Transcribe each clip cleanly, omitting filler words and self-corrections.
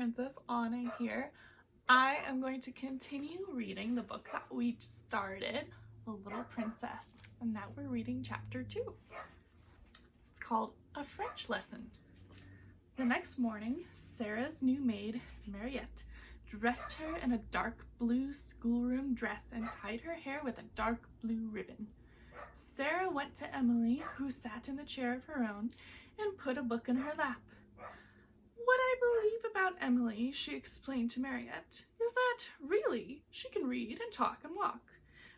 Princess Anna here. I am going to continue reading the book that we started, The Little Princess, and now we're reading chapter 2. It's called A French Lesson. The next morning, Sarah's new maid, Mariette, dressed her in a dark blue schoolroom dress and tied her hair with a dark blue ribbon. Sarah went to Emily, who sat in the chair of her own, and put a book in her lap. "What I believe about Emily," she explained to Mariette, "is that, really, she can read and talk and walk,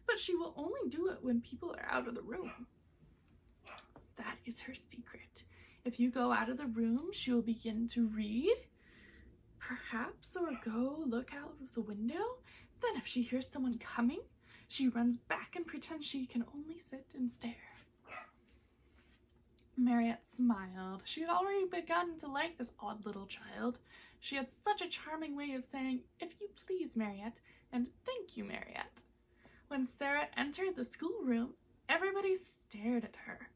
but she will only do it when people are out of the room. That is her secret. If you go out of the room, she will begin to read, perhaps, or go look out of the window. Then if she hears someone coming, she runs back and pretends she can only sit and stare." Mariette smiled. She had already begun to like this odd little child. She had such a charming way of saying, "If you please, Mariette," and "Thank you, Mariette." When Sarah entered the schoolroom, everybody stared at her.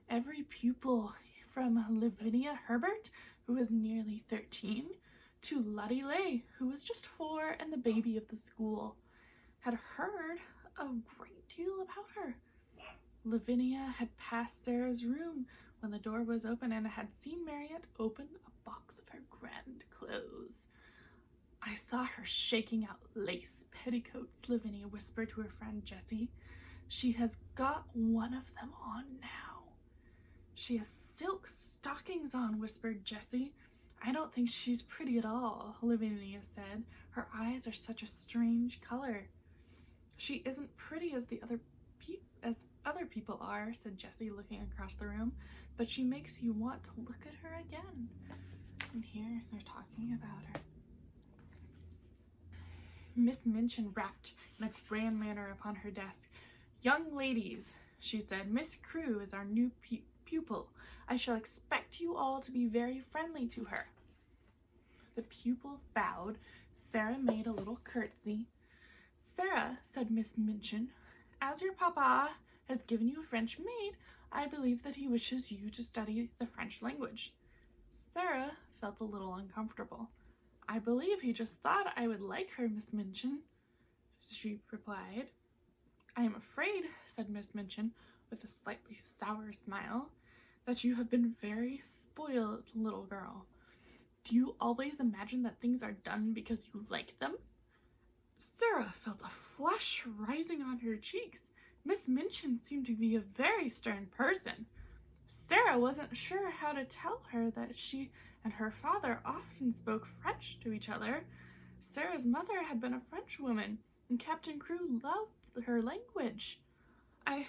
Every pupil, from Lavinia Herbert, who was nearly 13, to Lottie Lay, who was just 4 and the baby of the school, had heard a great deal about her. Lavinia had passed Sarah's room when the door was open and had seen Mariette open a box of her grand clothes. "I saw her shaking out lace petticoats," Lavinia whispered to her friend Jessie. "She has got one of them on now." "She has silk stockings on," whispered Jessie. "I don't think she's pretty at all," Lavinia said. "Her eyes are such a strange color." "She isn't pretty as other people are," said Jessie, looking across the room, "but she makes you want to look at her again." And here they're talking about her. Miss Minchin rapped in a grand manner upon her desk. "Young ladies," she said, "Miss Crewe is our new pupil. I shall expect you all to be very friendly to her." The pupils bowed. Sarah made a little curtsy. "Sarah," said Miss Minchin, "as your papa has given you a French maid, I believe that he wishes you to study the French language." Sarah felt a little uncomfortable. "I believe he just thought I would like her, Miss Minchin," she replied. "I am afraid," said Miss Minchin, with a slightly sour smile, "that you have been very spoiled, little girl. Do you always imagine that things are done because you like them?" Sarah felt a flush rising on her cheeks. Miss Minchin seemed to be a very stern person. Sarah wasn't sure how to tell her that she and her father often spoke French to each other. Sarah's mother had been a French woman, and Captain Crewe loved her language. I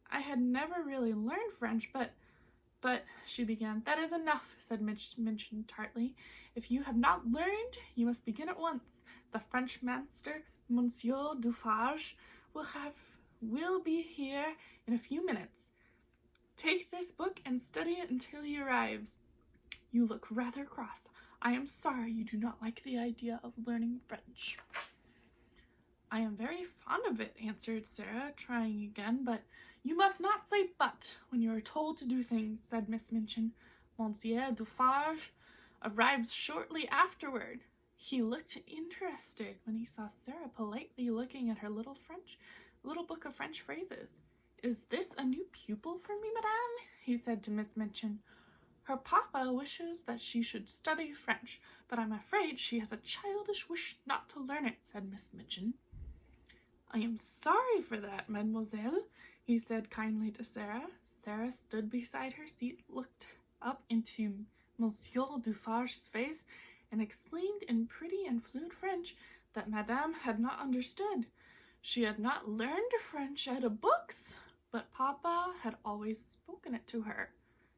had never really learned French, but she began. "That is enough," said Miss Minchin tartly. "If you have not learned, you must begin at once. The French master, Monsieur Dufarge, will be here in a few minutes. Take this book and study it until he arrives. You look rather cross. I am sorry you do not like the idea of learning French." "I am very fond of it," answered Sarah, trying again, "but you must not say 'but' when you are told to do things," said Miss Minchin. "Monsieur Dufarge arrives shortly afterward." He looked interested when he saw Sarah politely looking at her little book of French phrases. "Is this a new pupil for me, madame?" he said to Miss Minchin. "Her papa wishes that she should study French, but I'm afraid she has a childish wish not to learn it," said Miss Minchin. "I am sorry for that, mademoiselle," he said kindly to Sarah. Sarah stood beside her seat, looked up into Monsieur Dufarge's face, and explained in pretty and fluent French that Madame had not understood. She had not learned French out of books, but Papa had always spoken it to her.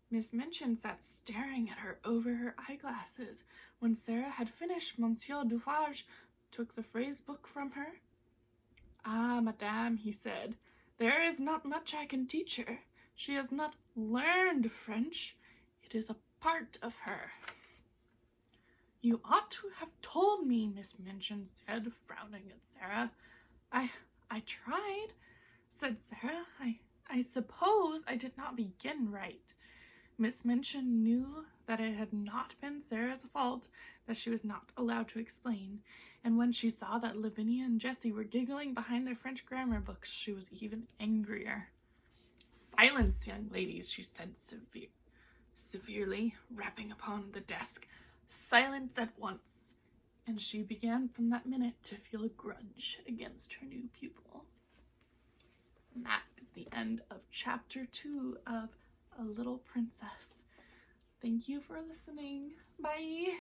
Miss Minchin sat staring at her over her eyeglasses. When Sarah had finished, Monsieur Dufarge took the phrase book from her. "Ah, Madame," he said, "there is not much I can teach her. She has not learned French. It is a part of her." "You ought to have told me," Miss Minchin said, frowning at Sarah. I tried," said Sarah. I suppose I did not begin right." Miss Minchin knew that it had not been Sarah's fault that she was not allowed to explain, and when she saw that Lavinia and Jessie were giggling behind their French grammar books, she was even angrier. "Silence, young ladies," she said severely, rapping upon the desk. "Silence at once." And she began from that minute to feel a grudge against her new pupil. And that is the end of chapter 2 of A Little Princess. Thank you for listening. Bye.